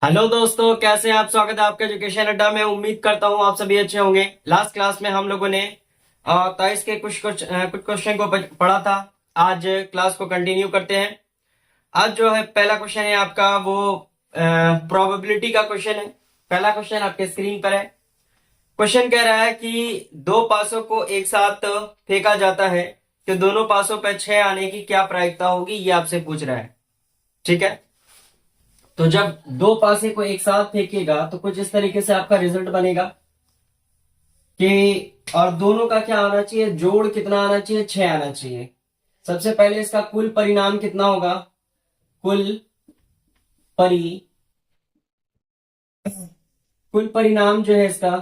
Hello दोस्तों, कैसे हैं आप। स्वागत है आपका एजुकेशन अड्डा में। उम्मीद करता हूं आप सभी अच्छे होंगे। लास्ट क्लास में हम लोगों ने 23 के कुछ क्वेश्चन को पढ़ा था। आज क्लास को कंटिन्यू करते हैं। आज जो है पहला क्वेश्चन है आपका वो प्रोबेबिलिटी का क्वेश्चन है। पहला क्वेश्चन आपके स्क्रीन पर है। क्वेश्चन कह रहा है कि दो पासों को एक साथ फेंका जाता है तो दोनों पासों पर 6 आने की क्या प्रायिकता होगी, ये आपसे पूछ रहा है। ठीक है, तो जब दो पासे को एक साथ फेंकेगा तो कुछ इस तरीके से आपका रिजल्ट बनेगा कि और दोनों का क्या आना चाहिए, जोड़ कितना आना चाहिए, 6 आना चाहिए। सबसे पहले इसका कुल परिणाम कितना होगा। कुल परि कुल परिणाम जो है इसका,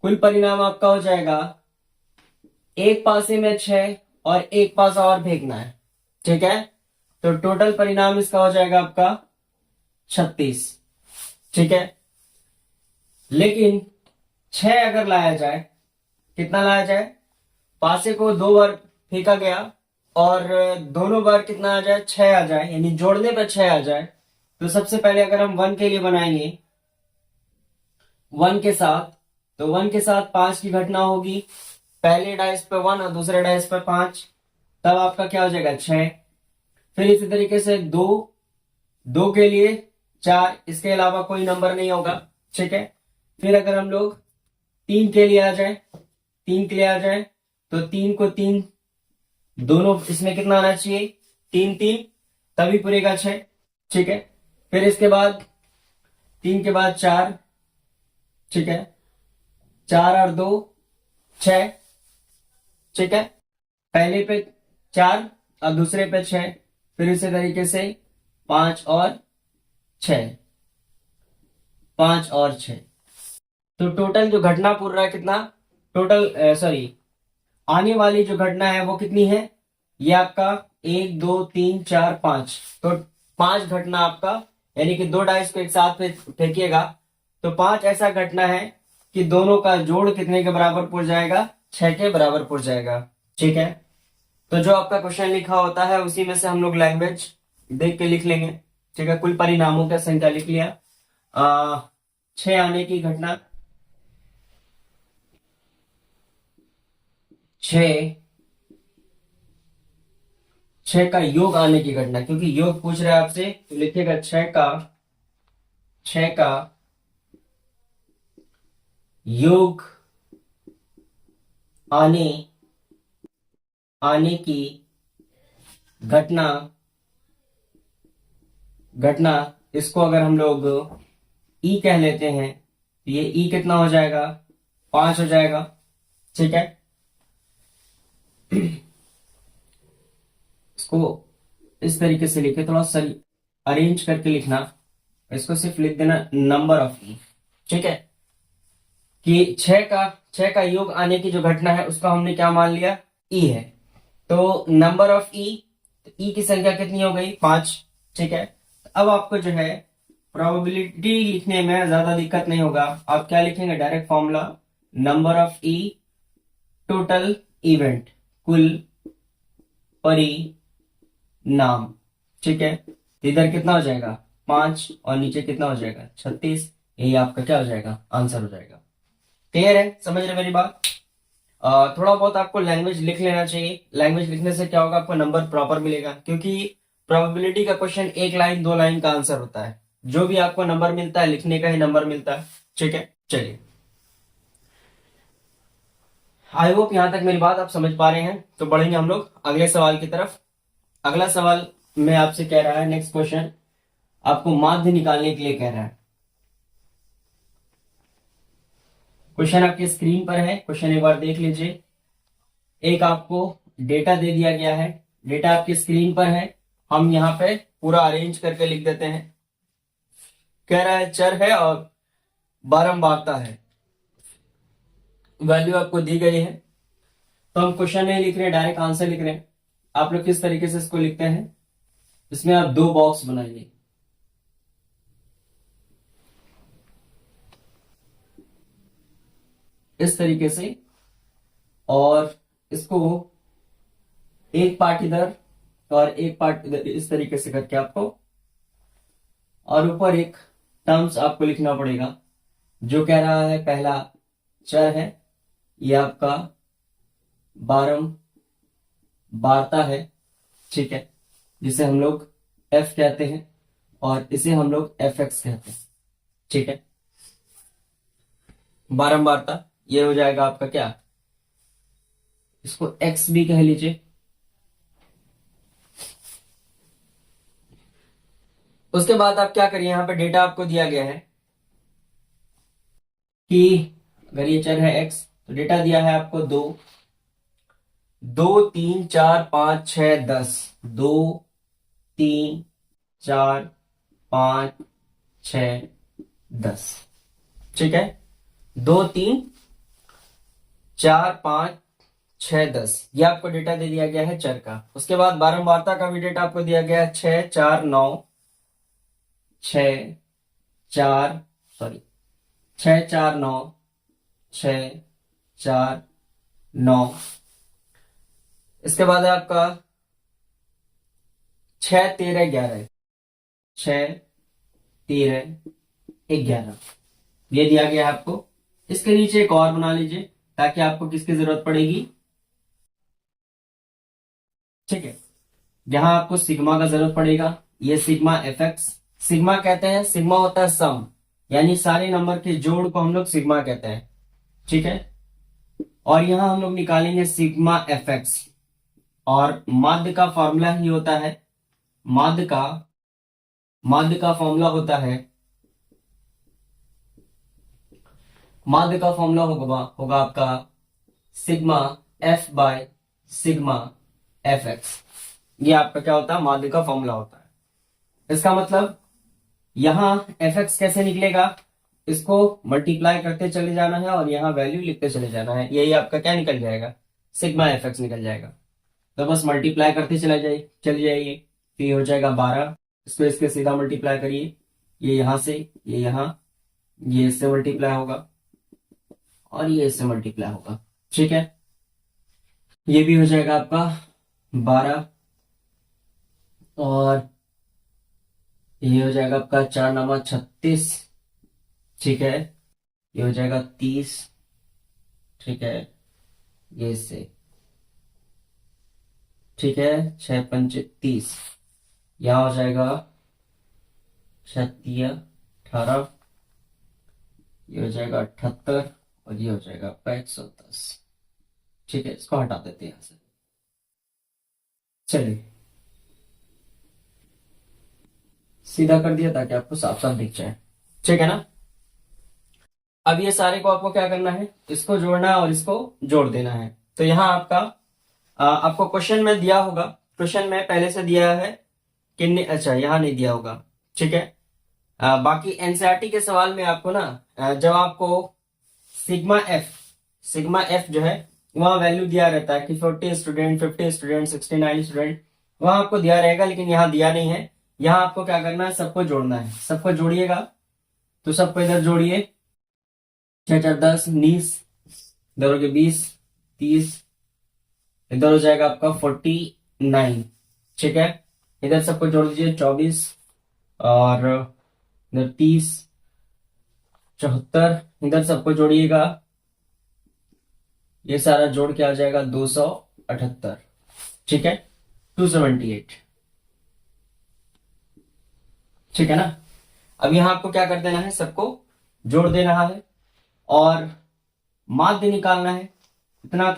कुल परिणाम आपका हो जाएगा एक पासे में 6 और एक पासा और फेंकना है। ठीक है, तो टोटल परिणाम इसका हो जाएगा आपका 36। ठीक है, लेकिन 6 अगर लाया जाए, कितना लाया जाए, पासे को 2 बार फेंका गया और दोनों बार कितना आ जाए, 6 आ जाए, यानी जोड़ने पर 6 आ जाए। तो सबसे पहले अगर हम 1 के लिए बनाएंगे 1 के साथ, तो 1 के साथ 5 की घटना होगी। पहले डाइस पे 1 और दूसरे डाइस पे 5, तब आपका क्या हो जाएगा, 6। फिर इसी तरीके से 2, 2 के लिए 4, इसके अलावा कोई नंबर नहीं होगा। ठीक है, फिर अगर हम लोग 3 के लिए आ जाए, 3 के लिए आ जाए तो 3 को 3, दोनों इसमें कितना आना चाहिए, 3 3, तभी पूरेगा 6। ठीक है, फिर इसके बाद 3 के बाद 4। ठीक है, 4 और 2 6। ठीक है, पहले पे 4 और दूसरे पे 6। फिर इसी तरीके से 5 और 6, 5 और 6। तो टोटल जो घटना पूर रहा है कितना, टोटल सॉरी आने वाली जो घटना है वो कितनी है, ये आपका 1 2 3 4 5। तो 5 घटना आपका, यानी कि दो डाइस को एक साथ फेंकिएगा तो 5 ऐसा घटना है कि दोनों का जोड़ कितने के बराबर पड़ जाएगा, 6 के बराबर पड़ जाएगा। ठीक है, तो जो आपका क्वेश्चन लिखा होता है उसी में से हम लोग लैंग्वेज देख के लिख लेंगे। ठीक है, कुल परिणामों का संख्या लिख लिया। 6 आने की घटना, 6 का योग आने की घटना, क्योंकि योग पूछ रहा है आपसे तो लिखिएगा 6 का योग आने आने की घटना घटना इसको अगर हम लोग ई कह लेते हैं तो ये ई कितना हो जाएगा, 5 हो जाएगा। ठीक है, इसको इस तरीके से लिखे, थोड़ा सा अरेंज करके लिखना। इसको सिर्फ लिख देना नंबर ऑफ ई। ठीक है, कि 6 का योग आने की जो घटना है उसका हमने क्या मान लिया, ई है। तो नंबर ऑफ ई, ई की संख्या कितनी हो गई, 5। ठीक है, अब आपको जो है प्रोबेबिलिटी लिखने में ज्यादा दिक्कत नहीं होगा। आप क्या लिखेंगे, direct formula, number of E total event, कुल परिणाम। ठीक है, इधर कितना हो जाएगा, 5 और नीचे कितना हो जाएगा, 36। यही आपका क्या हो जाएगा, आंसर हो जाएगा। क्लियर है, समझ रहे मेरी बात। थोड़ा बहुत आपको लैंग्वेज लिख लेना चाहिए। लैंग्वेज लिखने से क्या होगा, आपको नंबर प्रॉपर मिलेगा, क्योंकि प्रोबेबिलिटी का क्वेश्चन 1 लाइन 2 लाइन का आंसर होता है। जो भी आपको नंबर मिलता है लिखने का ही नंबर मिलता है। ठीक है, चलिए, आई होप यहां तक मेरी बात आप समझ पा रहे हैं। तो बढ़ेंगे हम लोग अगले सवाल की तरफ। अगला सवाल में आपसे कह रहा है, नेक्स्ट क्वेश्चन आपको माध्य निकालने के लिए कह रहा है। क्वेश्चन आपके स्क्रीन पर है, क्वेश्चन एक बार देख लीजिए। एक आपको डेटा दे दिया गया है, डेटा आपकी स्क्रीन पर है। हम यहाँ पे पूरा अरेंज करके लिख देते हैं। कह रहा है चर है और बारंबारता है, वैल्यू आपको दी गई है। तो हम क्वेश्चन नहीं लिख रहे, डायरेक्ट आंसर लिख रहे हैं। आप लोग किस तरीके से इसको लिखते हैं, इसमें आप 2 बॉक्स बनाइए। इस तरीके से, और इसको एक पार्ट इधर और एक पार्ट इधर, इस तरीके से करके आपको और ऊपर एक टर्म्स आपको लिखना पड़ेगा जो कह रहा है पहला चर है, ये आपका बारंबारता है, ठीक है, जिसे हम लोग एफ कहते हैं और इसे हम लोग एफ एक्स कहते हैं, ठीक है। बारंबारता ये हो जाएगा आपका क्या, इसको एक्स भी कह लीजिए। उसके बाद आप क्या करिए, यहां पे डेटा आपको दिया गया है कि अगर ये चर है एक्स तो डेटा दिया है आपको 2, 2 3 4 5 6 10, 2 3 4 5 6 10, ठीक है। 2 3 4 5 6 10 ये आपको डेटा दे दिया गया है चर का। उसके बाद बारंबारता का भी डेटा आपको दिया गया है 6 4 9 6 4 सॉरी 6 4 9 6 4 9। इसके बाद है आपका 6 13 11, 6 13 11 ये दिया गया है आपको। इसके नीचे एक और बना लीजिए ताकि आपको किसकी जरूरत पड़ेगी, ठीक है, यहां आपको सिग्मा का जरूरत पड़ेगा। ये सिग्मा एफ एक्स, सिग्मा कहते हैं, सिग्मा होता है सम, यानी सारे नंबर के जोड़ को हम लोग सिग्मा कहते हैं, ठीक है। और यहां हम लोग निकालेंगे सिग्मा एफ एक्स, और माध्य का फॉर्मूला ही होता है, माध्य का फॉर्मूला होता है, माध्य का फॉर्मूला होगा आपका sigma F by sigma F x. ये आपका क्या होता है, माध्य का फॉर्मूला होता है। इसका मतलब यहां एफ एक्स कैसे निकलेगा, इसको मल्टीप्लाई करते चले जाना है और यहां वैल्यू लिखते चले जाना है, यही आपका क्या निकल जाएगा, सिग्मा एफ एक्स निकल जाएगा। तो बस मल्टीप्लाई करते चले जाइए, तो ये हो जाएगा 12, इसको इसके सीधा मल्टीप्लाई करिए, ये यहां से ये यहां, ये इससे मल्टीप्लाई होगा और ये इससे मल्टीप्लाई होगा, ठीक है। ये भी हो जाएगा आपका 12 और ये हो जाएगा आपका 4 9 36, ठीक है। ये हो जाएगा 30, ठीक है, ये इससे, ठीक है, 6 5 30, यहां हो जाएगा 36 18, ये हो जाएगा 78 और ये हो जाएगा आपका 110, ठीक है। इसको हटा देते हैं यहां से, चलिए सीधा कर दिया ताकि आपको साफ साफ दिख जाए, ठीक है ना। अब ये सारे को आपको क्या करना है, इसको जोड़ना है और इसको जोड़ देना है। तो यहाँ आपका आपको क्वेश्चन में दिया होगा, क्वेश्चन में पहले से दिया है कितने, अच्छा यहाँ नहीं दिया होगा, ठीक है। बाकी एनसीईआरटी के सवाल में आपको ना जब आपको सिग्मा एफ जो है वहां वैल्यू दिया रहता है कि 40 स्टूडेंट 50 स्टूडेंट 69 स्टूडेंट, वहां आपको दिया रहेगा, लेकिन यहाँ दिया नहीं है। यहाँ आपको क्या करना है, सबको जोड़ना है, सबको जोड़िएगा, तो सबको इधर जोड़िए, 6 4 10 19, इधर हो गया 20 30, इधर हो जाएगा आपका 49, ठीक है। इधर सबको जोड़ दीजिए 24 और इधर 30 74, इधर सबको जोड़िएगा, ये सारा जोड़ के आ जाएगा 278, ठीक है, 278, ठीक है ना। अब यहां आपको क्या कर देना है, सबको जोड़ देना है और माध्य निकालना है। इतना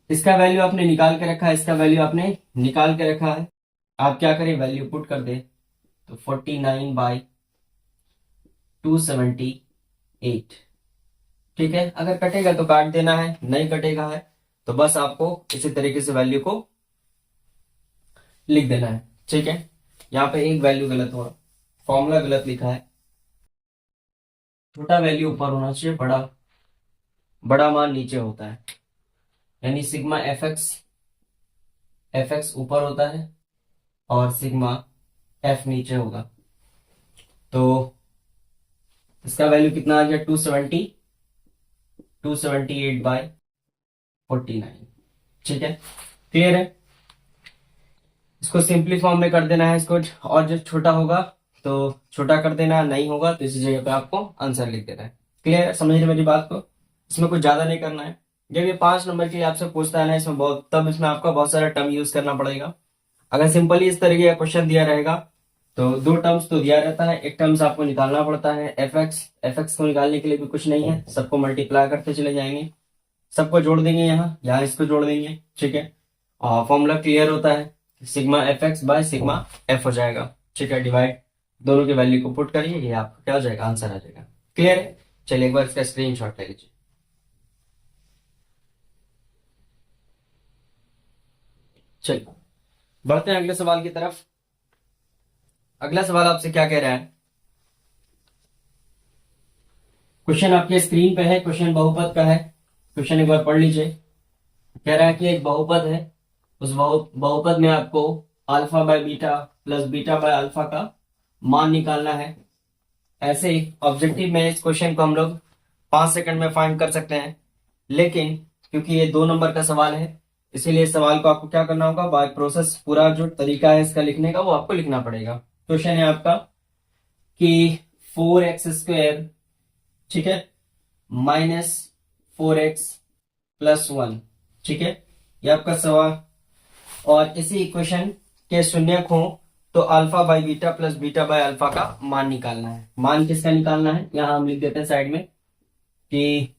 इसका वैल्यू आपने निकाल के रखा है, इसका वैल्यू आपने निकाल के रखा है, आप क्या करें, वैल्यू पुट कर दे, तो 49/278, ठीक है। अगर कटेगा तो काट देना है, नहीं कटेगा है तो बस आपको इसी तरीके से वैल्यू को लिख देना है, ठीक है। यहाँ पे एक वैल्यू गलत हुआ, फॉर्मूला गलत लिखा है, छोटा वैल्यू ऊपर होना चाहिए, बड़ा मान नीचे होता है, यानी सिग्मा एफ एक्स ऊपर होता है और सिग्मा एफ नीचे होगा। तो इसका वैल्यू कितना आ गया, 278/49, ठीक है, क्लियर है। इसको सिंपली फॉर्म में कर देना है इसको, और जब छोटा होगा तो छोटा कर देना, नहीं होगा तो इसी जगह पे आपको आंसर लिख देना है। क्लियर, समझ रहे मेरी बात को? इसमें कुछ ज्यादा नहीं करना है। जब ये 5 नंबर के लिए आपसे पूछता है ना, इसमें बहुत, तब इसमें आपका बहुत सारा टर्म यूज करना पड़ेगा। अगर सिंपली इस तरीके का क्वेश्चन दिया रहेगा तो 2 टर्म्स तो दिया रहता है, एक टर्म्स आपको निकालना पड़ता है एफ एक्स को निकालने के लिए भी कुछ नहीं है, सबको मल्टीप्लाई करते चले जाएंगे, सबको जोड़ देंगे, यहाँ यहाँ इसको जोड़ देंगे, ठीक है। और फॉर्मूला क्लियर होता है, sigma F x by sigma F हो जाएगा, ठीक है। डिवाइड दोनों की वैल्यू को पुट करिए, ये आपका क्या हो जाएगा, आंसर आ जाएगा। क्लियर है? चलिए एक बार इसका स्क्रीनशॉट ले लीजिए। चलिए बढ़ते हैं अगले सवाल की तरफ। अगला सवाल आपसे क्या कह रहा है, क्वेश्चन आपके स्क्रीन पे है, क्वेश्चन बहुपद का है। क्वेश्चन एक बार पढ़ लीजिए। कह रहा है कि एक बहुपद है, उस बहुपद में आपको alpha by beta plus beta by alpha का मान निकालना है। ऐसे ही ऑब्जेक्टिव में इस क्वेश्चन को हम लोग 5 सेकंड में फाइंड कर सकते हैं, लेकिन क्योंकि ये 2 नंबर का सवाल है, इसीलिए इस सवाल को आपको क्या करना होगा, बाय प्रोसेस, पूरा जो तरीका है इसका लिखने का वो आपको लिखना पड़ेगा। क्वेश्चन है आपका कि 4x² ठीक है माइनस 4x+1, ठीक है, ये आपका सवाल। और इसी इक्वेशन के शून्यक हो तो alpha by beta plus beta by alpha का मान निकालना है। मान किसका निकालना है, यहां हम लिख देते हैं साइड में कि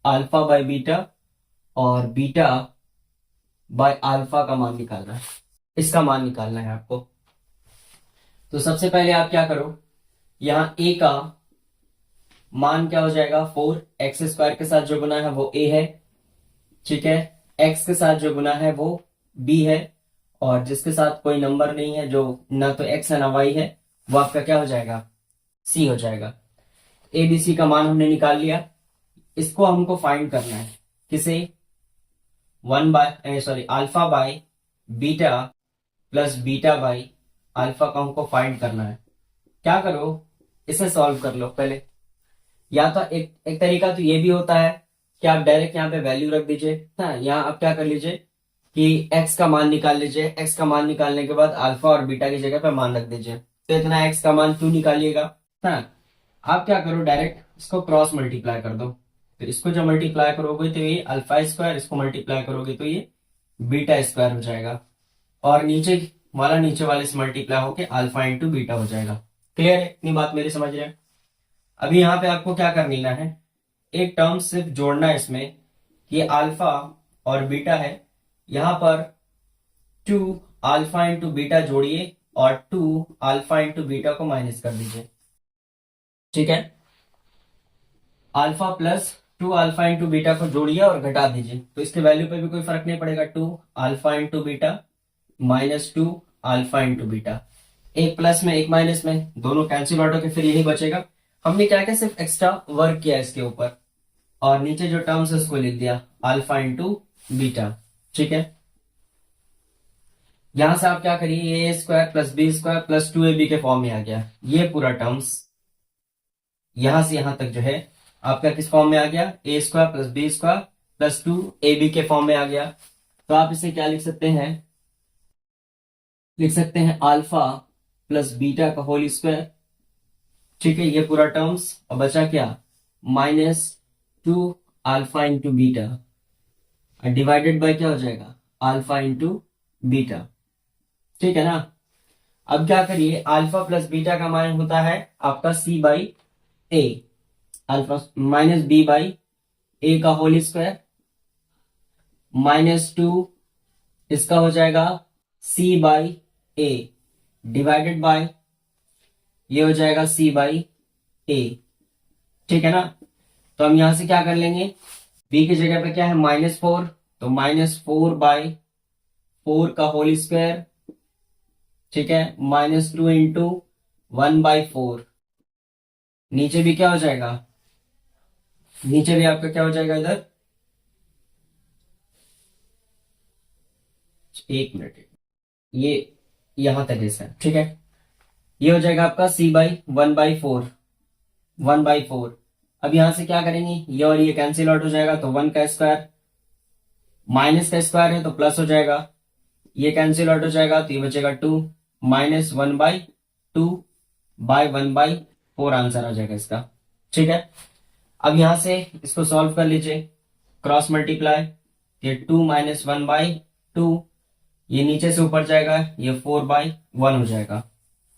अल्फा बाय बीटा और बीटा बाय अल्फा का मान निकालना है, इसका मान निकालना है आपको। तो सबसे पहले आप क्या करो, यहां a का मान क्या हो जाएगा, 4x² के साथ जो गुना है वो a है, ठीक है। x के साथ जो गुना है वो b है, और जिसके साथ कोई नंबर नहीं है, जो ना तो x है ना y है, वो आपका क्या हो जाएगा, c हो जाएगा। a b c का मान हमने निकाल लिया। इसको हमको फाइंड करना है, किसे, alpha by beta plus beta by alpha का हमको फाइंड करना है। क्या करो, इसे सॉल्व कर लो पहले। या तो एक तरीका तो ये भी होता है कि आप डायरेक्ट यहाँ पे वैल्यू रख दीजिए। हाँ, यहाँ आप क्या कर लीजिए कि x का मान निकाल लीजिए, x का मान निकालने के बाद अल्फा और बीटा की जगह पे मान रख दीजिए। तो इतना x का मान क्यों निकालिएगा। हाँ, आप क्या करो, डायरेक्ट इसको क्रॉस मल्टीप्लाई कर दो। तो इसको जब मल्टीप्लाई करोगे तो ये अल्फा स्क्वायर, इसको मल्टीप्लाई करोगे तो ये बीटा स्क्वायर हो जाएगा, और नीचे वाले से मल्टीप्लाई होके अल्फा इंटू बीटा हो जाएगा। क्लियर है, इतनी बात मेरी समझ रहे हैं। अभी यहाँ पे आपको क्या कर लेना है, एक टर्म सिर्फ जोड़ना है इसमें, ये अल्फा और बीटा है, यहां पर 2 अल्फा इंटू बीटा जोड़िए और 2 अल्फा इंटू बीटा को माइनस कर दीजिए, ठीक है। Alpha plus 2 alpha into beta को जोड़िए और घटा दीजिए, तो इसके वैल्यू पे भी कोई फर्क नहीं पड़ेगा। 2 alpha into beta minus 2 alpha into beta, एक प्लस में एक माइनस में, दोनों कैंसिल आउट होकर फिर यही बचेगा। हमने क्या क्या सिर्फ एक्स्ट्रा वर्क किया इसके ऊपर, और नीचे जो टर्म्स है उसको लिख दिया अल्फा इंटू बीटा, ठीक है। यहां से आप क्या करिए, A square plus B square plus 2ab के फॉर्म में आ गया, ये पूरा टर्म्स यहां से यहां तक जो है आपका किस फॉर्म में आ गया, A square plus B square plus 2ab के फॉर्म में आ गया। तो आप इसे क्या लिख सकते हैं, लिख सकते हैं अल्फा प्लस बीटा का होल स्क्वायर, ठीक है, ये पूरा टर्म्स। और बचा क्या, -2 alpha into beta divided by क्या हो जाएगा, अल्फा इंटू बीटा, ठीक है ना। अब क्या करिए, अल्फा प्लस बीटा का मान होता है आपका c/a, अल्फा माइनस b/a का होल स्क्वायर, -2 इसका हो जाएगा c/a डिवाइडेड बाय ये हो जाएगा c/a, ठीक है ना। तो हम यहां से क्या कर लेंगे, b की जगह पे क्या है -4, तो -4/4 का होल स्क्वायर, ठीक है, -2 इंटू 1/4। नीचे भी क्या हो जाएगा, नीचे भी आपका क्या हो जाएगा, इधर एक मिनट, ये यहां तक ऐसा, ठीक है, ये हो जाएगा आपका c/1/4, 1/4। अब यहां से क्या करेंगे, ये और ये कैंसिल आउट हो जाएगा, तो 1 का स्क्वायर, माइनस का स्क्वायर है तो प्लस हो जाएगा, ये कैंसिल आउट हो जाएगा तो ये बचेगा 2 माइनस 1/2/1/4 आंसर आ जाएगा इसका। ठीक है, अब यहां से इसको सॉल्व कर लीजिए, क्रॉस मल्टीप्लाई, ये 2 माइनस 1/2, ये नीचे से ऊपर जाएगा, ये 4/1 हो जाएगा।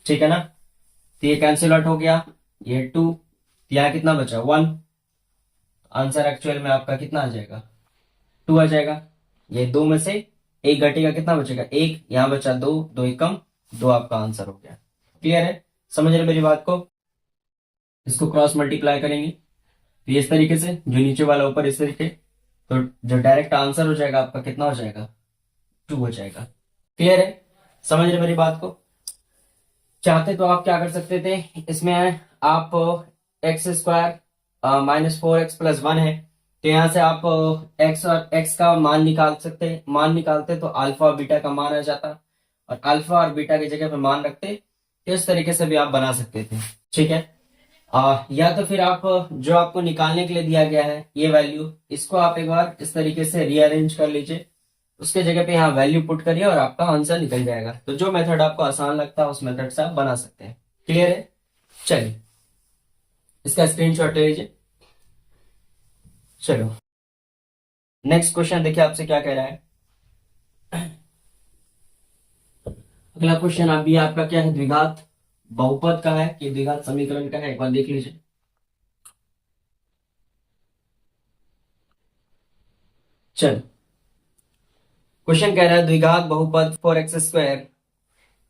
ठीक है ना, तो ये कैंसिल आउट हो गया, ये 2, यहाँ कितना बचा 1, आंसर एक्चुअल में आपका कितना आ जाएगा 2 आ जाएगा। ये 2 में से एक घटेगा, कितना बचेगा 1, यहाँ बचा 2, 2 एकम 2 आपका आंसर हो गया। क्लियर है, समझ रहे मेरी बात को। इसको क्रॉस मल्टीप्लाई करेंगे तो इस तरीके से, जो नीचे वाला ऊपर इस तरीके, तो जो डायरेक्ट आंसर हो जाएगा आपका कितना हो जाएगा 2 हो जाएगा। क्लियर है, समझ रहे मेरी बात को। चाहते तो आप क्या कर सकते थे, इसमें आप x² माइनस 4x+1 है, तो यहां से आप x और x का मान निकाल सकते हैं। मान निकालते तो अल्फा और बीटा का मान आ जाता, और अल्फा और बीटा की जगह पर मान रखते, इस तरीके से भी आप बना सकते थे। ठीक है, या तो फिर आप जो आपको निकालने के लिए दिया गया है ये वैल्यू, इसको आप एक बार इस तरीके से रीअरेंज कर लीजिए, उसके जगह पे यहाँ वैल्यू पुट करिए और आपका आंसर निकल जाएगा। तो जो मेथड आपको आसान लगता है उस मेथड से आप बना सकते हैं। क्लियर है, चलिए इसका स्क्रीनशॉट ले लीजिए। चलो नेक्स्ट क्वेश्चन देखिए आपसे क्या कह रहा है। अगला क्वेश्चन अभी आपका क्या है, द्विघात बहुपद का है कि द्विघात समीकरण का है, एक बार देख लीजिए। चलो क्वेश्चन कह रहा है द्विघात बहुपद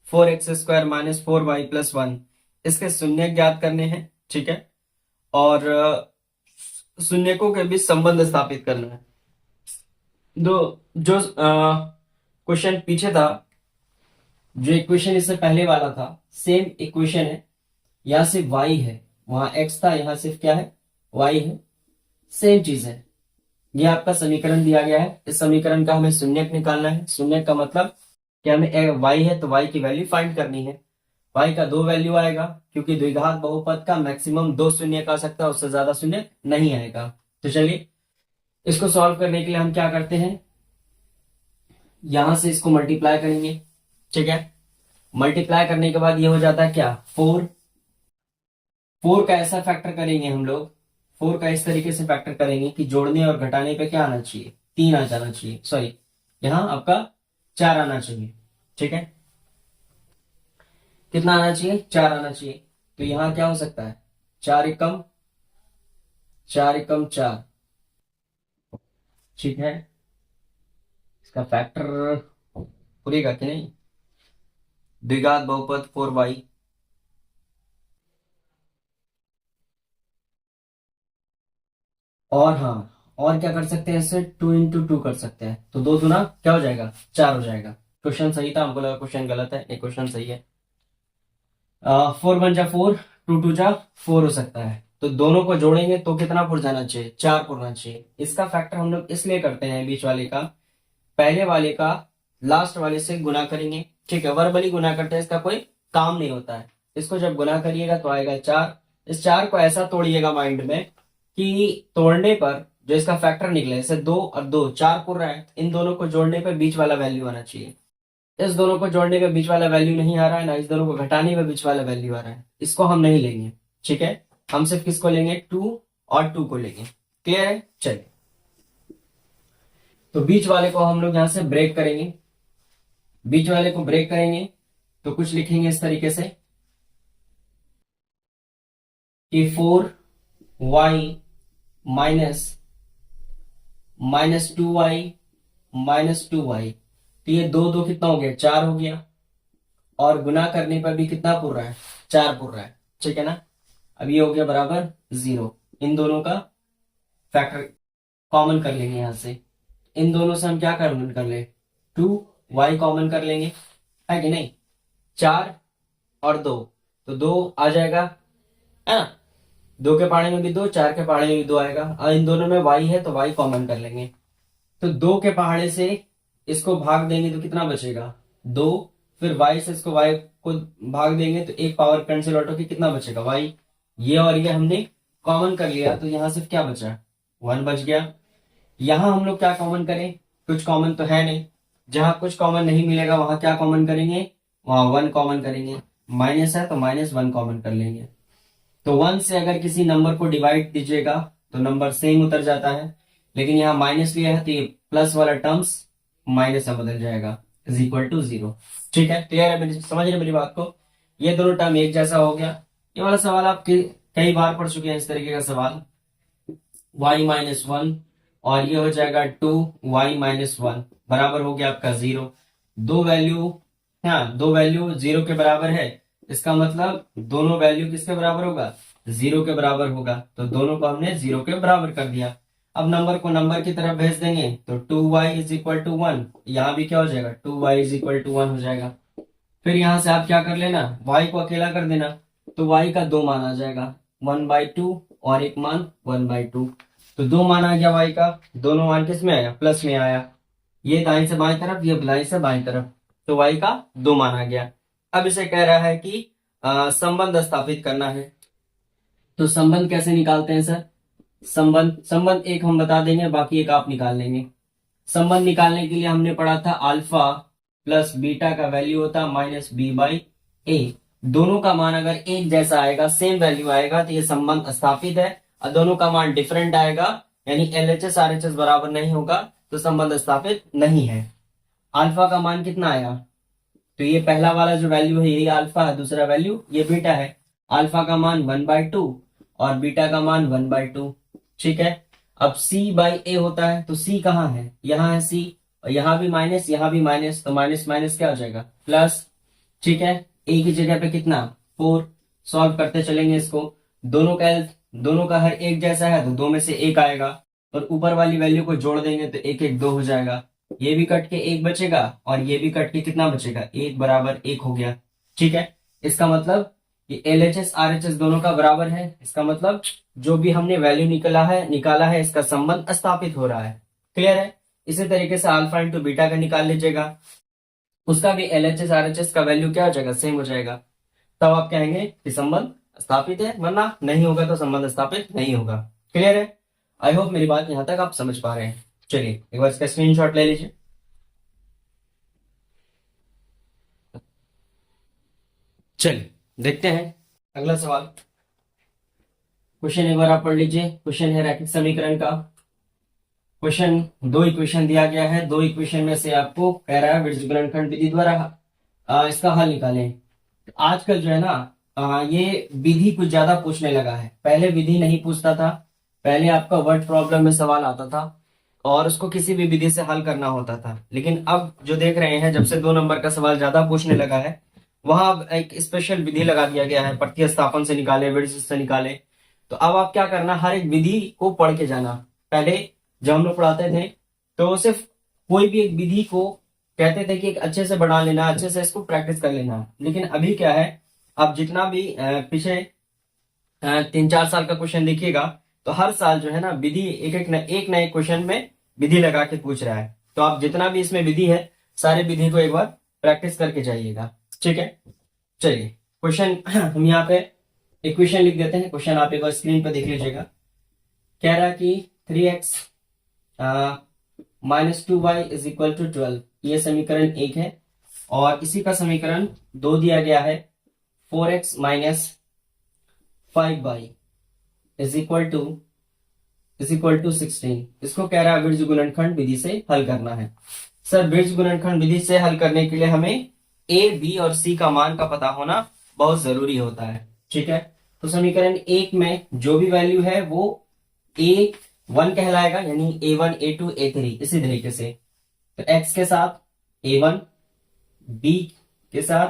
4x² माइनस 4y+1, इसके शून्य ज्ञात करने हैं। ठीक है, और शून्यकों के बीच संबंध स्थापित करना है। दो जो क्वेश्चन पीछे था, जो इक्वेशन इससे पहले वाला था, सेम इक्वेशन है, यहां सिर्फ y है, वहां x था, यहां सिर्फ क्या है y है, सेम चीज है। ये आपका समीकरण दिया गया है, इस समीकरण का हमें शून्यक निकालना है। शून्यक का मतलब कि हमें y है तो y की वैल्यू फाइंड करनी है। y का 2 वैल्यू आएगा, क्योंकि द्विघात बहुपद का मैक्सिमम 2 शून्य आ सकता है, उससे ज्यादा शून्य नहीं आएगा। तो चलिए इसको सॉल्व करने के लिए हम क्या करते हैं, यहां से इसको मल्टीप्लाई करेंगे। ठीक है, मल्टीप्लाई करने के बाद ये हो जाता है क्या 4। 4 का ऐसा फैक्टर करेंगे हम लोग, 4 का इस तरीके से फैक्टर करेंगे कि जोड़ने और घटाने पे क्या आना चाहिए 3 आ जाना चाहिए, सॉरी यहां आपका 4 आना चाहिए। ठीक है, कितना आना चाहिए 4 आना चाहिए। तो यहां क्या हो सकता है 4 एकम 4। ठीक है, इसका फैक्टर पूरेगा कि नहीं, द्विघात बहुपद 4y, और हाँ और क्या कर सकते हैं, इससे 2 × 2 कर सकते हैं, तो 2 दूना क्या हो जाएगा 4 हो जाएगा। क्वेश्चन सही था, हमको लगा क्वेश्चन गलत है, ये क्वेश्चन सही है। 4 × 1 = 4, 2 × 2 = 4 हो सकता है। तो दोनों को जोड़ेंगे तो कितना पुर जाना चाहिए 4 पुरना चाहिए। इसका फैक्टर हम लोग इसलिए करते हैं, बीच वाले का पहले वाले का लास्ट वाले से गुना करेंगे। ठीक है, वर्बली गुना करते हैं, इसका कोई काम नहीं होता है। इसको जब गुना करिएगा तो आएगा 4। इस 4 को ऐसा तोड़िएगा माइंड में कि तोड़ने पर जो इसका फैक्टर निकले, जैसे 2 और 2 4 पुर रहा है, इन दोनों को जोड़ने पर बीच वाला वैल्यू आना चाहिए। इस दोनों को जोड़ने पे बीच वाला वैल्यू नहीं आ रहा है ना, इस दोनों को घटाने पे बीच वाला वैल्यू आ रहा है, इसको हम नहीं लेंगे। ठीक है, हम सिर्फ किसको लेंगे 2 और 2 को लेंगे। क्लियर है, चलिए तो बीच वाले को हम लोग यहां से ब्रेक करेंगे। बीच वाले को ब्रेक करेंगे तो कुछ लिखेंगे इस तरीके से कि 4y माइनस 2y तो ये 2 2 कितना हो गया 4 हो गया, और गुना करने पर भी कितना पुर रहा है 4 पुर रहा है। ठीक है ना, अब ये हो गया बराबर 0। इन दोनों का फैक्टर कॉमन कर लेंगे, यहां से इन दोनों से हम क्या कॉमन कर ले 2y कॉमन कर लेंगे, है कि नहीं। 4 और 2 तो 2 आ जाएगा, है ना, 2 के पहाड़े में भी 2, 4 के पहाड़े में भी 2 आएगा, और इन दोनों में y है तो y कॉमन कर लेंगे। तो 2 के पहाड़े से इसको भाग देंगे तो कितना बचेगा 2, फिर y से इसको y को भाग देंगे तो एक पावर कैंसिल आउट होकर कितना बचेगा y। ये और ये हमने कॉमन कर लिया, तो यहां सिर्फ क्या बचा 1 बच गया। यहां हम लोग क्या कॉमन करें, कुछ कॉमन तो है नहीं, जहां कुछ कॉमन नहीं मिलेगा वहां क्या कॉमन करेंगे, वहां 1 कॉमन करेंगे। माइनस है तो -1 कॉमन कर लेंगे। तो 1 से अगर किसी नंबर को डिवाइड दीजिएगा तो नंबर सेम उतर जाता है, लेकिन यहाँ माइनस लिया है तो ये प्लस वाला टर्म्स माइनस में बदल जाएगा, इज इक्वल टू 0। ठीक है, क्लियर है मेरी, समझ रहे मेरी बात को। ये दोनों टर्म एक जैसा हो गया। ये वाला सवाल आप कई बार पढ़ चुके हैं इस तरीके का सवाल, y-1 और ये हो जाएगा 2y-1 बराबर हो गया आपका 0। दो वैल्यू, हाँ दो वैल्यू 0 के बराबर है, इसका मतलब दोनों वैल्यू किसके बराबर होगा, 0 के बराबर होगा। तो दोनों को हमने 0 के बराबर कर दिया। अब नंबर को नंबर की तरफ भेज देंगे तो 2y इज इक्वल टू 1, यहाँ भी क्या हो जाएगा 2y इज इक्वल टू 1 हो जाएगा। फिर यहां से आप क्या कर लेना, y को अकेला कर देना, तो y का 2 मान आ जाएगा, 1/2 और एक मान 1/2। तो 2 मान आ गया y का, दोनों मान किस में आया, प्लस में आया। ये दाएं से बाएं तरफ, ये दाएं से बाएं तरफ, तो y का 2 मान आ गया। अब इसे कह रहा है कि संबंध स्थापित करना है। तो संबंध कैसे निकालते हैं सर, संबंध एक हम बता देंगे, बाकी एक आप निकाल लेंगे। संबंध निकालने के लिए हमने पढ़ा था अल्फा प्लस बीटा का वैल्यू होता -b/a। दोनों का मान अगर एक जैसा आएगा, सेम वैल्यू आएगा, तो ये संबंध स्थापित है। और दोनों का मान डिफरेंट आएगा, यानी LHS RHS बराबर नहीं होगा, तो संबंध स्थापित नहीं है। अल्फा का मान कितना आया, तो ये पहला वाला जो वैल्यू है ये अल्फा है, दूसरा वैल्यू ये बीटा है। अल्फा का मान 1/2 और बीटा का मान 1/2। ठीक है, अब c/a होता है, तो c कहाँ है, यहाँ है c, और यहाँ भी माइनस, यहाँ भी माइनस, तो माइनस माइनस क्या हो जाएगा, प्लस। ठीक है, a की जगह पे कितना 4, सॉल्व करते चलेंगे इसको। दोनों का हर एक जैसा है तो 2 में से 1 आएगा, और ऊपर वाली वैल्यू को जोड़ देंगे तो 1 1 2 हो जाएगा। ये भी कट के 1 बचेगा और ये भी कट के कितना बचेगा, 1 बराबर 1 हो गया। ठीक है, इसका मतलब ये LHS RHS दोनों का बराबर है, इसका मतलब जो भी हमने वैल्यू निकाला है इसका संबंध स्थापित हो रहा है। क्लियर है। इसी तरीके से अल्फा इंटू बीटा का निकाल लीजिएगा, उसका भी LHS RHS का वैल्यू क्या हो जाएगा, सेम हो जाएगा। तब आप कहेंगे कि संबंध स्थापित है, वरना नहीं होगा तो संबंध स्थापित नहीं होगा। क्लियर है। आई होप मेरी बात यहां तक आप समझ पा रहे हैं। चलिए एक बार इसका स्क्रीनशॉट ले लीजिए। चलिए देखते हैं अगला सवाल। क्वेश्चन एक बार आप पढ़ लीजिए। क्वेश्चन है रैखिक समीकरण का। क्वेश्चन 2 इक्वेशन दिया गया है, 2 इक्वेशन में से आपको कह रहा है बीजगणित विधि द्वारा इसका हल निकालें। आजकल जो है ना ये विधि कुछ ज्यादा पूछने लगा है। पहले विधि नहीं पूछता था, पहले आपका वर्ड प्रॉब्लम में सवाल आता था और उसको किसी भी विधि से हल करना होता था। लेकिन अब जो देख रहे हैं, जब से 2 नंबर का सवाल ज्यादा पूछने लगा है, वहां अब एक स्पेशल विधि लगा दिया गया है, प्रतिस्थापन से निकाले, विभेद से निकाले। तो अब आप क्या करना, हर एक विधि को पढ़ के जाना। पहले जब हम लोग पढ़ाते थे तो सिर्फ कोई भी एक विधि को कहते थे कि एक अच्छे से बना लेना, अच्छे से इसको प्रैक्टिस कर लेना। लेकिन अभी क्या है, अब जितना भी पीछे 3-4 साल का क्वेश्चन देखिएगा तो हर साल जो है ना विधि एक नए क्वेश्चन में विधि लगा के पूछ रहा है। तो आप जितना भी इसमें विधि है, सारे विधि को एक बार प्रैक्टिस करके जाइएगा। ठीक है, चलिए क्वेश्चन हम यहाँ पे इक्वेशन लिख देते हैं। क्वेश्चन आप एक बार स्क्रीन पे देख लीजिएगा। कह रहा कि 3x - 2y is equal to 12, ये समीकरण 1 है। और इसी का समीकरण 2 दिया गया है, 4x - 5y is equal to 16। इसको कह रहा है बीज गुणनखंड विधि से हल करना है। सर बीज गुणनखंड विधि से हल करने के लिए हमें a, b और c का मान का पता होना बहुत जरूरी होता है। ठीक है, तो समीकरण 1 में जो भी वैल्यू है वो a1 कहलाएगा, यानी a1 a2 a3 इसी तरीके से। तो x के साथ a1, b के साथ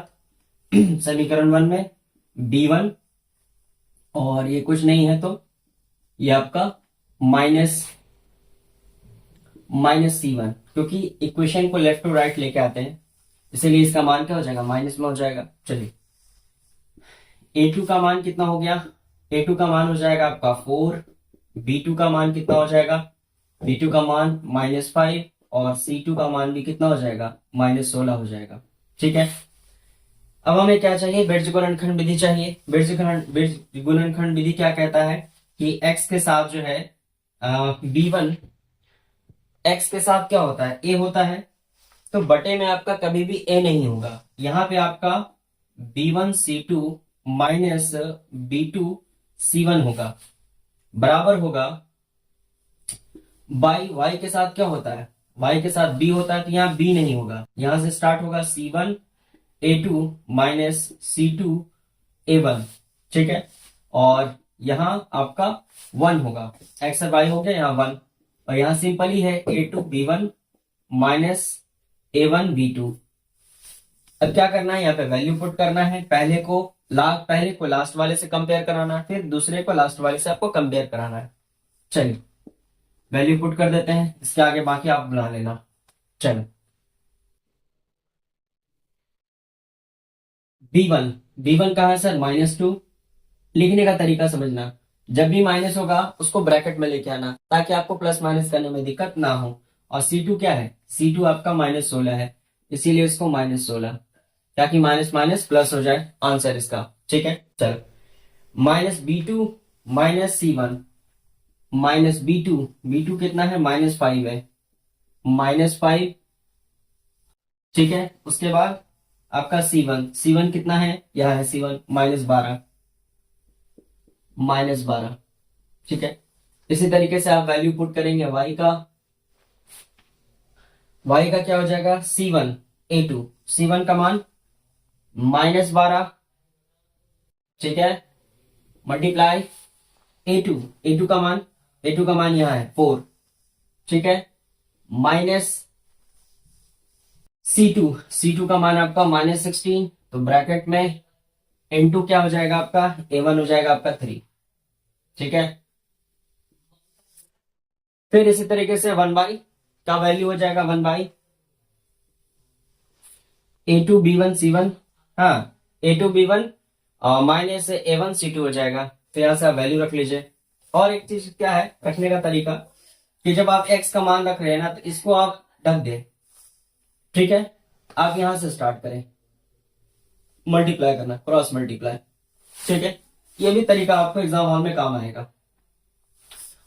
समीकरण 1 में b1, और ये कुछ नहीं है तो ये आपका माइनस c1, क्योंकि इक्वेशन को लेफ्ट टू राइट लेके आते हैं, इसीलिए इसका मान क्या हो जाएगा, माइनस में हो जाएगा। चलिए a2 का मान कितना हो गया, a2 का मान हो जाएगा आपका 4, b2 का मान कितना हो जाएगा, b2 का मान -5, और c2 का मान भी कितना हो जाएगा, -16 हो जाएगा। ठीक है, अब हमें क्या चाहिए, बीज गुणनखंड विधि चाहिए। बीज गुणनखंड विधि क्या कहता है कि x के साथ जो है b1, x के साथ क्या होता है, a होता है, तो बटे में आपका कभी भी ए नहीं होगा, यहां पे आपका B1C2 माइनस B2C1 होगा, बराबर होगा बाई वाई के साथ क्या होता है, वाई के साथ बी होता है, तो यहाँ बी नहीं होगा, यहां से स्टार्ट होगा C1A2 माइनस C2A1, ठीक है। और यहां आपका 1 होगा, एक्स और वाई हो गया, यहाँ 1, और यहाँ सिंपल ही है A2B1 माइनस A1B2। अब क्या करना है, यहाँ पे वैल्यू पुट करना है, पहले को लास्ट वाले से कंपेयर कराना है, फिर दूसरे को लास्ट वाले से आपको कंपेयर कराना है। चलिए वैल्यू पुट कर देते हैं, इसके आगे बाकी आप बना लेना। चलो B1 कहा है सर -2। लिखने का तरीका समझना, जब भी माइनस होगा उसको ब्रैकेट में लेके आना ताकि आपको प्लस माइनस करने में दिक्कत ना हो। और C2 क्या है, C2 आपका -16 है, इसीलिए इसको -16, ताकि माइनस माइनस प्लस हो जाए आंसर इसका, ठीक है। चलो -B2 minus C1 minus B2 कितना है, -5 है, -5, ठीक है। उसके बाद आपका C1 कितना है, यह है C1 -12, ठीक है। इसी तरीके से आप वैल्यू पुट करेंगे y का क्या हो जाएगा, C1A2, C1 का मान -12, ठीक है, मल्टीप्लाई A2 का मान, A2 का मान यहां है 4, ठीक है, माइनस C2 का मान आपका -16, तो ब्रैकेट में N2 क्या हो जाएगा आपका, A1 हो जाएगा आपका 3, ठीक है। फिर इसी तरीके से 1/, का वैल्यू हो जाएगा 1/, A2B1C1, हाँ A2B1 माइनस A1C2 हो जाएगा, तो यहां से आप वैल्यू रख लीजिए। और एक चीज क्या है रखने का तरीका, कि जब आप x का मान रख रहे हैं ना, तो इसको आप ढक दें, ठीक है। आप यहां से स्टार्ट करें मल्टीप्लाई करना, क्रॉस मल्टीप्लाई, ठीक है। ये भी तरीका आपको एग्जाम हॉल में काम आएगा।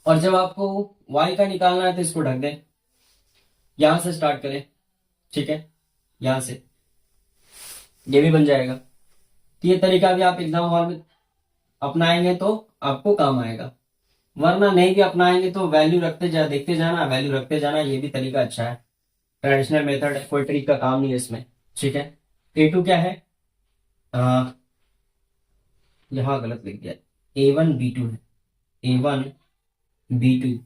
और जब आपको y का निकालना है तो इसको ढक दें, यहां से स्टार्ट करें, ठीक है, यहां से ये भी बन जाएगा। तो ये तरीका भी आप एग्जाम हॉल में अपनाएंगे तो आपको काम आएगा, वरना नहीं भी अपनाएंगे तो वैल्यू रखते जा, देखते जाना, वैल्यू रखते जाना, ये भी तरीका अच्छा है, ट्रेडिशनल मेथड है, कोई ट्रिक का काम नहीं है इसमें, ठीक है। A2 क्या है, यहां गलत लिख दिया, A1B2 है, A1B2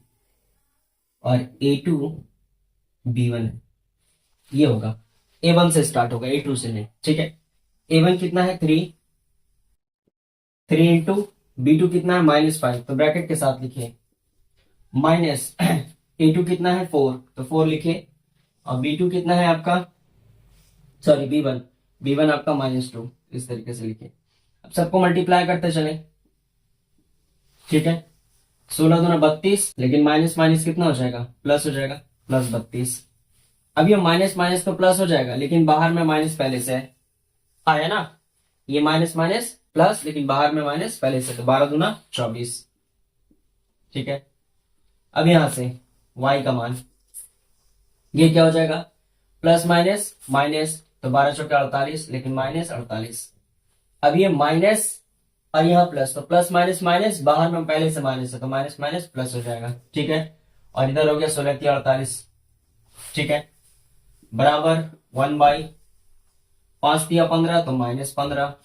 और A2B1 है, ये होगा, A1 से स्टार्ट होगा, A2 से नहीं, ठीक है। A1 कितना है 3 इंटू B2 कितना है -5, तो ब्रैकेट के साथ लिखिए, माइनस A2 कितना है 4, तो 4 लिखिए, और B2 कितना है आपका, सॉरी B1 आपका -2, इस तरीके से लिखिए। अब सबको मल्टीप्लाई करते चले, ठीक है। 16 दूना 32, लेकिन माइनस माइनस कितना हो जाएगा, प्लस हो जाएगा, +32। अब ये माइनस माइनस तो प्लस हो जाएगा, लेकिन बाहर में माइनस पहले से है, आया ना, ये माइनस माइनस प्लस, लेकिन बाहर में माइनस पहले से, तो 12 दूना 24, ठीक है। अब यहां से y का मान, ये क्या हो जाएगा, प्लस माइनस माइनस, तो 12 चौके 48, लेकिन -48। अब ये माइनस और यहाँ प्लस, तो प्लस माइनस माइनस, बाहर में पहले से माइनस है, तो माइनस माइनस प्लस हो जाएगा, ठीक है। और इधर हो गया 16×48, ठीक है, बराबर 1/5×15, तो -15,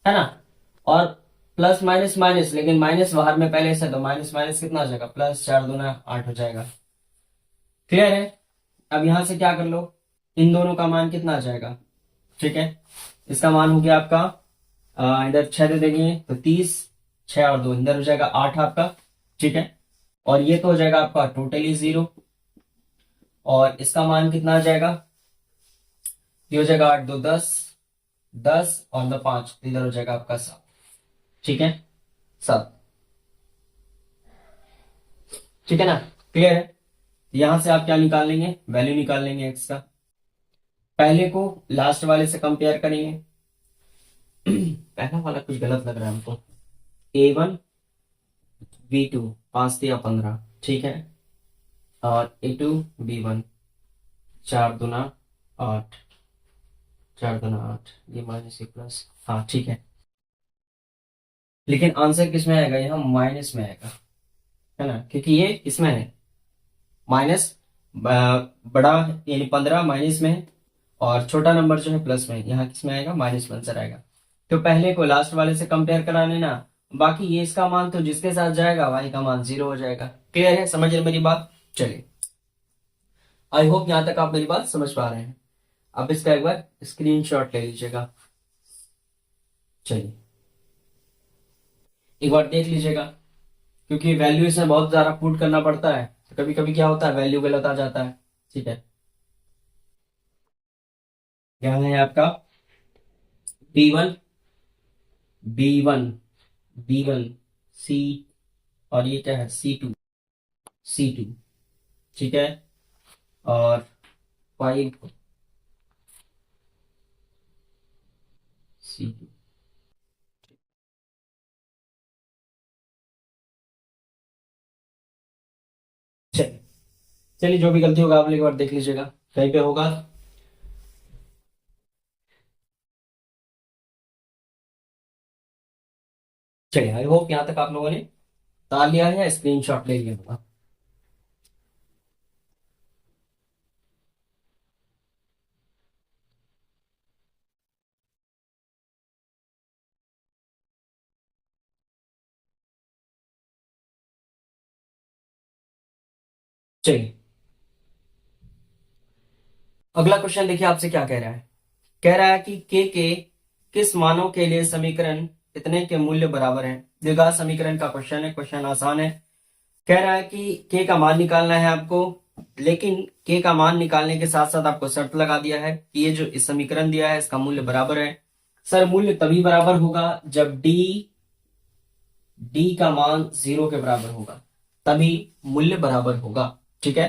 है ना। और प्लस माइनस माइनस, लेकिन माइनस बाहर में पहले से, तो माइनस माइनस कितना हो जाएगा, +4 दूना 8 हो जाएगा, क्लियर है। अब यहां से क्या कर लो, इन दोनों का मान कितना आ जाएगा, ठीक है। इसका मान हो गया आपका, इधर 6 दे देंगे तो 30, 6 और 2 इधर हो जाएगा 8 आपका, ठीक है। और ये तो हो जाएगा आपका टोटली 0, और इसका मान कितना आ जाएगा, ये हो जाएगा 8 2 10, 10 और 2 5, इधर हो जाएगा आपका 7, ठीक है, 7, ठीक है ना, क्लियर है। यहां से आप क्या निकाल लेंगे, वैल्यू निकाल लेंगे एक्स का, पहले को लास्ट वाले से कंपेयर करेंगे। पहला वाला कुछ गलत लग रहा है हमको, A1B2 5×3 = 15, ठीक है, और A2B1 4 दूना 8, 4 दूना 8, ये माइनस ये प्लस, हाँ ठीक है। लेकिन आंसर किस में आएगा, यहाँ माइनस में आएगा, है ना, क्योंकि ये इसमें है माइनस, बड़ा यानी 15 माइनस में है, और छोटा नंबर जो है प्लस में है, यहाँ किस में आएगा, माइनस में आंसर आएगा। तो पहले को लास्ट वाले से कंपेयर करा लेना, बाकी ये इसका मान तो जिसके साथ जाएगा वाई का मान 0 हो जाएगा। क्लियर है, समझ रहे मेरी बात? चलिए, आई होप यहां तक आप मेरी बात समझ पा रहे हैं। अब इसका एक बार स्क्रीनशॉट ले लीजिएगा। चलिए एक बार देख लीजिएगा, क्योंकि वैल्यू इसमें बहुत ज्यादा पुट करना पड़ता है, तो कभी कभी क्या होता है, वैल्यू गलत आ जाता है। ठीक है, यहाँ है आपका B1, B1, B1, सी, और ये क्या है, C2, C2, ठीक है, और 5, C2। चलिए चलिए, जो भी गलती होगा आप एक बार देख लीजिएगा, कहीं पे होगा। चलिए, आई होप यहाँ तक आप लोगों ने ताल लिया है या स्क्रीनशॉट ले लिया होगा। चलिए, अगला क्वेश्चन देखिए आपसे क्या कह रहा है। कह रहा है कि के किस मानों के लिए समीकरण इतने के मूल्य बराबर है। द्विघात समीकरण का क्वेश्चन है, क्वेश्चन आसान है। कह रहा है कि के का मान निकालना है आपको, लेकिन के का मान निकालने के साथ साथ आपको शर्त लगा दिया है कि ये जो इस समीकरण दिया है इसका मूल्य बराबर है। सर मूल्य तभी बराबर होगा जब डी डी का मान 0 के बराबर होगा, तभी मूल्य बराबर होगा। ठीक है,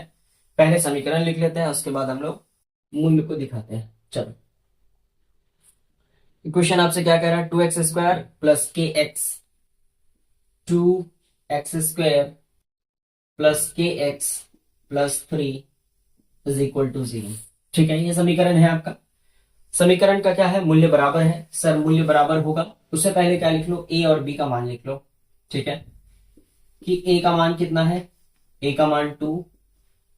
पहले समीकरण लिख लेते हैं, उसके बाद हम लोग मूल्य को दिखाते हैं। चलो, इक्वेशन आपसे क्या कह रहा है, 2x² plus k x, 2x² plus k x plus 3 is equal to 0। ठीक है, ये समीकरण है आपका। समीकरण का क्या है, मूल्य बराबर है। सर मूल्य बराबर होगा, उससे पहले क्या लिख लो, ए और बी का मान लिख लो। ठीक है, कि ए का मान कितना है, ए का मान 2,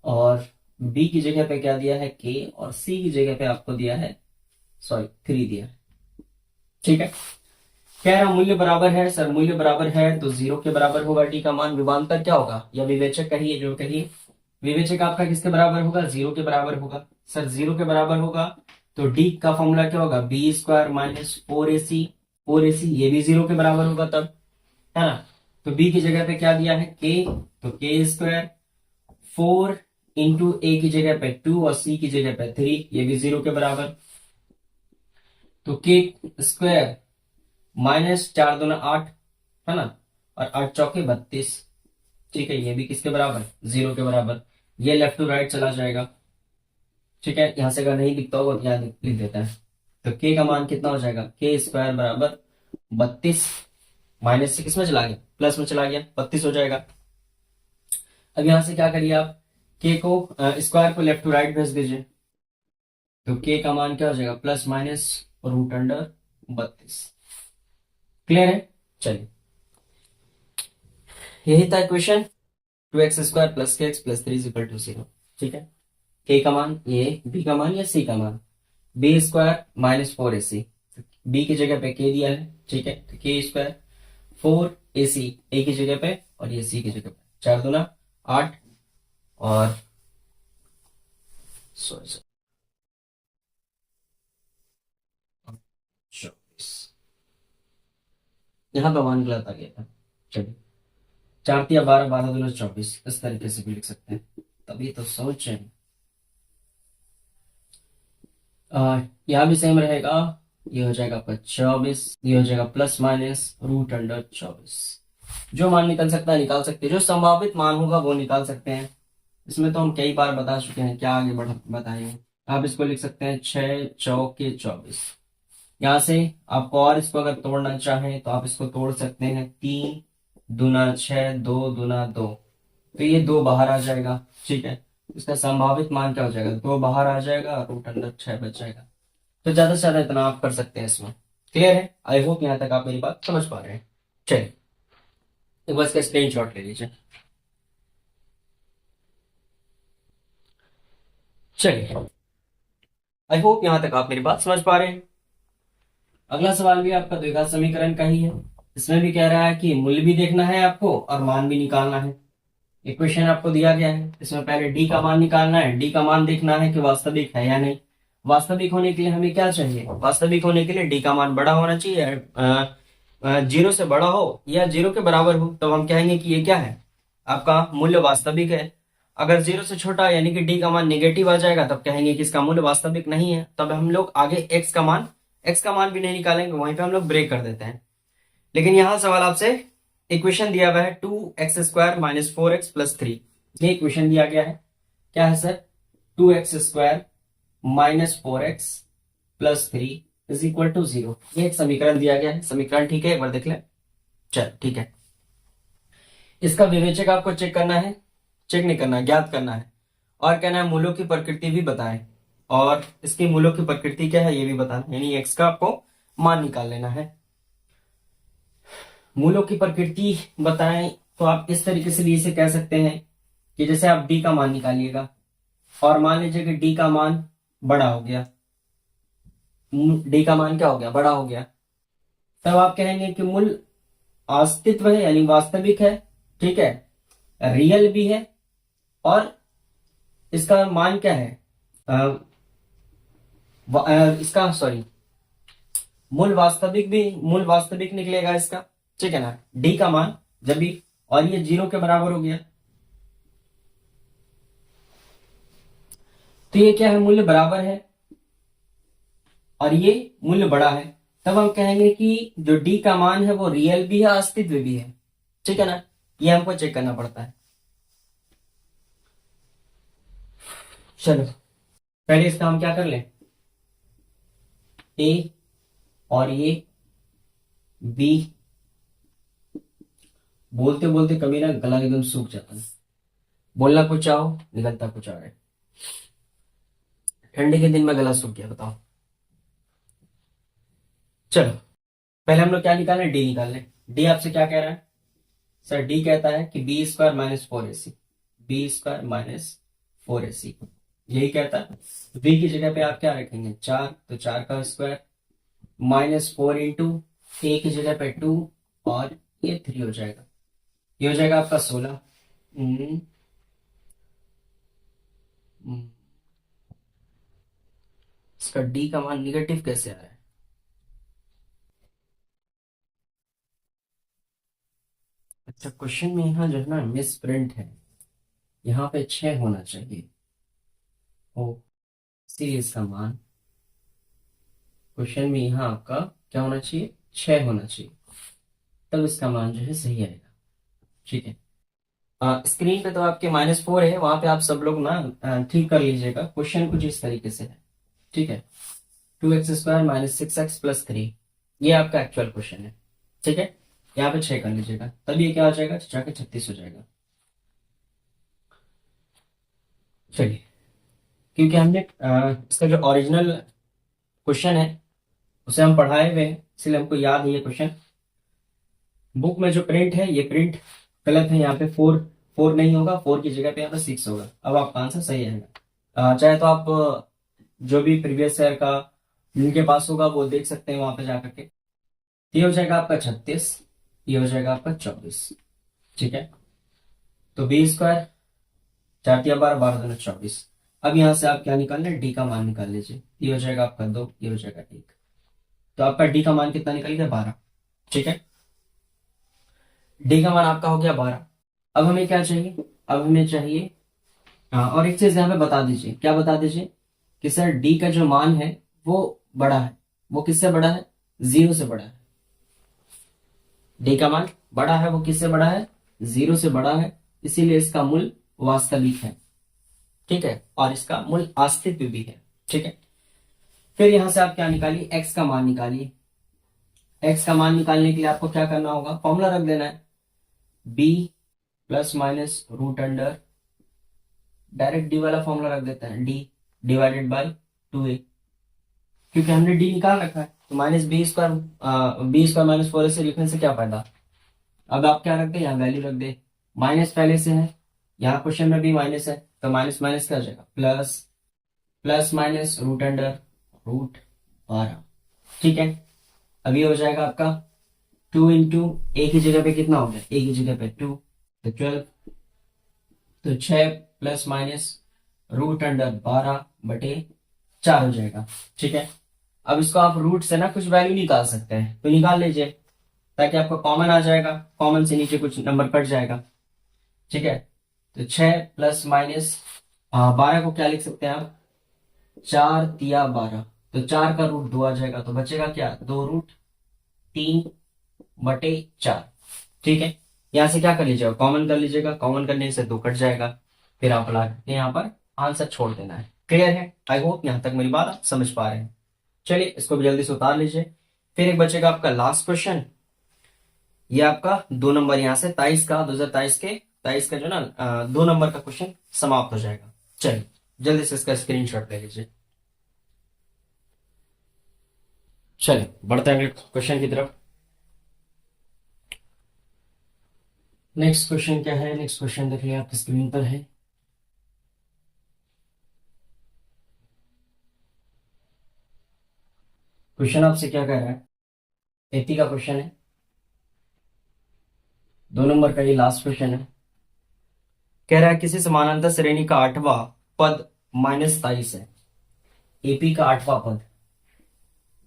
और बी की जगह पे क्या दिया है, के, और सी की जगह पे आपको दिया है, सॉरी 3 दिया है। ठीक है, कह रहा मूल्य बराबर है। सर मूल्य बराबर है तो 0 के बराबर होगा डी का मान। विभवांतर क्या होगा, या विवेचक कहिए, जो कहिए, विवेचक आपका किसके बराबर होगा, 0 के बराबर होगा। सर 0 के बराबर होगा तो डी का फॉर्मूला क्या होगा, B² माइनस 4AC, 4AC ये भी 0 के बराबर होगा तब, है ना। तो बी की जगह पे क्या दिया है, के, तो के², 4 इंटू ए की जगह पे 2 और सी की जगह पे 3, ये भी 0 के बराबर। तो के² माइनस 4 दूना 8, है ना, और 8 चौके 32। ठीक है, ये भी किसके बराबर, 0 के बराबर। ये लेफ्ट टू राइट चला जाएगा। ठीक है, यहां से अगर नहीं लिखता होगा तो यहाँ लिख देता है। तो के का मान कितना हो जाएगा, के² बराबर 32, माइनस से किसमें चला गया, प्लस में चला गया, 32 हो जाएगा। अब यहां से क्या करिए आप, के को स्क्वायर को लेफ्ट टू राइट भेज दीजिए, तो के का मान क्या हो जाएगा, plus minus root under 32। Clear है? चलिए, यही था equation, 2x² plus k x plus 3 equal to 0। ठीक है, के का मान ये, बी का मान या सी का मान, B² माइनस 4AC, बी की जगह पे के दिया है। ठीक है, तो के² 4AC ए की जगह पे, और ये सी की जगह पे, 4 दूना 8, और सॉरी सर 24, यहाँ पे मान गलत आ गया था। चलिए, 4 या 12, 12 दूना 24, इस तरीके से भी लिख सकते हैं, तभी तो सोच रहे हैं। यहाँ भी सेम रहेगा, ये हो जाएगा आपका 24, ये हो जाएगा प्लस माइनस रूट अंडर 24। जो मान निकल सकता है निकाल सकते हैं, जो संभावित मान होगा वो निकाल सकते हैं। इसमें तो हम कई बार बता चुके हैं, क्या आगे बढ़ बताएंगे। आप इसको लिख सकते हैं 6 चौके 24। यहाँ से आपको और इसको अगर तोड़ना चाहें तो आप इसको तोड़ सकते हैं, 3 दूना 6, 2 दूना 2, तो ये 2 बाहर आ जाएगा। ठीक है, इसका संभावित मान क्या हो जाएगा, 2 बाहर आ जाएगा, रूट अंडर 6 बच जाएगा। तो ज्यादा से ज्यादा इतना आप कर सकते हैं इसमें। क्लियर है? आई होप यहाँ तक आप मेरी बात समझ पा रहे हैं। चलिए एक बार इसका स्क्रीन शॉट ले लीजिए। चलिए आई होप यहाँ तक आप मेरी बात समझ पा रहे हैं। अगला सवाल भी आपका द्विघात समीकरण का ही है। इसमें भी कह रहा है कि मूल्य भी देखना है आपको और मान भी निकालना है। इक्वेशन आपको दिया गया है, इसमें पहले डी का मान निकालना है, डी का मान देखना है कि वास्तविक है या नहीं। वास्तविक होने के लिए हमें क्या चाहिए, वास्तविक होने के लिए डी का मान बड़ा होना चाहिए, 0 से बड़ा हो या 0 के बराबर हो, तब हम कहेंगे कि ये क्या है, आपका मूल्य वास्तविक है। अगर 0 से छोटा यानी कि डी का मान नेगेटिव आ जाएगा, तब कहेंगे कि इसका मूल्य वास्तविक नहीं है। तब हम लोग आगे एक्स का मान भी नहीं निकालेंगे, वहीं पे हम लोग ब्रेक कर देते हैं। लेकिन यहाँ सवाल आपसे इक्वेशन दिया हुआ है 2x² - 4x + 3। ये इक्वेशन दिया गया है, क्या है सर, 2x² - 4x + 3 = 0। ये एक समीकरण दिया गया है। समीकरण ठीक है, एक बार देख लें। चल ठीक है, इसका विवेचक आपको चेक करना है, चेक नहीं करना, ज्ञात करना है। और कहना है मूलों की प्रकृति भी बताएं, और इसकी मूलों की प्रकृति क्या है ये भी बताना, यानी एक्स का आपको मान निकाल लेना है। मूलों की प्रकृति बताएं तो आप इस तरीके से भी इसे कह सकते हैं कि जैसे आप डी का मान निकालिएगा और मान लीजिए कि डी का मान बड़ा हो गया, डी का मान क्या हो गया, बड़ा हो गया, तब आप कहेंगे कि मूल अस्तित्व है यानी वास्तविक है, ठीक है, रियल भी है, और इसका मान क्या है, इसका सॉरी मूल वास्तविक निकलेगा इसका, ठीक है ना, डी का मान जब भी, और ये 0 के बराबर हो गया, तो ये क्या है, मूल्य बराबर है और ये मूल्य बड़ा है, तब हम कहेंगे कि जो डी का मान है वो रियल भी है, अस्तित्व भी है, ठीक है ना। ये हमको चेक करना पड़ता है। चलो पहले इसका हम क्या कर लें, ए और ये बी, बोलते बोलते कभी ना गला एकदम सूख जाता है, बोलना कुछ चाहो निकलता कुछ आ रहा है। ठंडी के दिन में गला सूख गया, बताओ। चलो पहले हम लोग क्या निकालें, डी निकाल लें। डी आपसे क्या कह रहा है सर, डी कहता है कि b² - 4ac, b² - 4ac, यही कहता है। b की जगह पे आप क्या रखेंगे, 4, तो 4 का स्क्वायर, -4 इंटू a की जगह पे 2, और ये 3 हो जाएगा, ये हो जाएगा आपका 16। इसका डी का मान निगेटिव कैसे आया है, अच्छा क्वेश्चन में यहाँ जो है ना मिस प्रिंट है, यहाँ पे 6 होना चाहिए। ओ इसीलिए इसका मान क्वेश्चन में यहाँ आपका क्या होना चाहिए, 6 होना चाहिए, तब इसका मान जो है सही आएगा, ठीक है। स्क्रीन पे तो आपके -4 है, वहां पे आप सब लोग ना ठीक कर लीजिएगा। क्वेश्चन कुछ इस तरीके से है, ठीक है, 2x² - 6x + 3, ये आपका एक्चुअल क्वेश्चन है, ठीक है। यहाँ पे 6 कर लीजिएगा, तब ये क्या हो जाएगा, जाके 36 हो जाएगा। चलिए क्योंकि हमने इसका जो ओरिजिनल क्वेश्चन है उसे हम पढ़ाए हुए हैं, इसलिए हमको याद है ये क्वेश्चन। बुक में जो प्रिंट है ये प्रिंट गलत है, यहाँ पे 4 नहीं होगा, 4 की जगह पे यहाँ पे 6 होगा। अब आपका आंसर सही आएगा। चाहे तो आप जो भी प्रीवियस ईयर का जिनके पास होगा वो देख सकते हैं वहां पे जाकर के। ये हो जाएगा आपका 36, ये हो जाएगा आपका 24, ठीक है। तो b², 4 × 12, 12 दूनी 24। अब यहाँ से आप क्या निकाल लें, डी का मान निकाल लीजिए, ये हो जाएगा आपका 2, ये हो जाएगा 1, तो आपका डी का मान कितना निकल गया, 12, ठीक है। डी का मान आपका हो गया 12। अब हमें क्या चाहिए, अब हमें चाहिए, हाँ और एक चीज यहाँ पे बता दीजिए, क्या बता दीजिए कि सर डी का जो मान है वो बड़ा है, वो किससे बड़ा है, 0 से बड़ा है। डी का मान बड़ा है, वो किससे बड़ा है, 0 से बड़ा है, इसीलिए इसका मूल वास्तविक है, ठीक है, और इसका मूल अस्तित्व भी है, ठीक है। फिर यहां से आप क्या निकालिए, एक्स का मान निकालिए। एक्स का मान निकालने के लिए आपको क्या करना होगा, फॉर्मूला रख देना है, b ± √√x² डायरेक्ट डी वाला फॉर्मूला रख देते हैं, डी डिवाइडेड बाई 2a, क्योंकि हमने डी निकाल रखा है। तो माइनस बी स्क्वायर माइनस 4 से लिखने से क्या फायदा। अब आप क्या रख दे, यहाँ वैल्यू रख दे, माइनस पहले से है, यहाँ क्वेश्चन में भी माइनस है, तो माइनस माइनस क्या हो जाएगा plus, plus minus root under root 12। ठीक है, अभी हो जाएगा आपका 2 इंटू ए की जगह पे कितना हो गया, ए की जगह पे 2, तो 12, तो 6 प्लस माइनस रूट अंडर 12/4 हो जाएगा। ठीक है, अब इसको आप रूट से ना कुछ वैल्यू निकाल सकते हैं, तो निकाल लीजिए, ताकि आपको कॉमन आ जाएगा, कॉमन से नीचे कुछ नंबर कट जाएगा। ठीक है, तो 6 प्लस माइनस 12 को क्या लिख सकते हैं आप, 4×3 = 12, तो 4 का रूट 2 आ जाएगा, तो बचेगा क्या, 2√3/4। ठीक है, यहां से क्या कर लीजिएगा, कॉमन कर लीजिएगा, कॉमन करने से 2 कट जाएगा, फिर आप ला के यहाँ पर आंसर छोड़ देना है। क्लियर है, आई होप यहाँ तक मेरी बात आप समझ पा रहे हैं। चलिए इसको भी जल्दी से उतार लीजिए। फिर एक बचेगा आपका लास्ट क्वेश्चन, ये आपका 2 नंबर यहाँ से 23 का 2023 के 23 का जो ना 2 नंबर का क्वेश्चन समाप्त हो जाएगा। चलिए जल्दी से इसका स्क्रीनशॉट ले लीजिए। चलिए बढ़ते हैं अगले क्वेश्चन की तरफ। नेक्स्ट क्वेश्चन क्या है, नेक्स्ट क्वेश्चन देख लिया आपकी स्क्रीन पर है। क्वेश्चन आपसे क्या कह रहा है, 80 का क्वेश्चन है, 2 नंबर का ये लास्ट क्वेश्चन है। कह रहा है किसी समानांतर श्रेणी का 8वां पद -23 है, एपी का 8वां पद,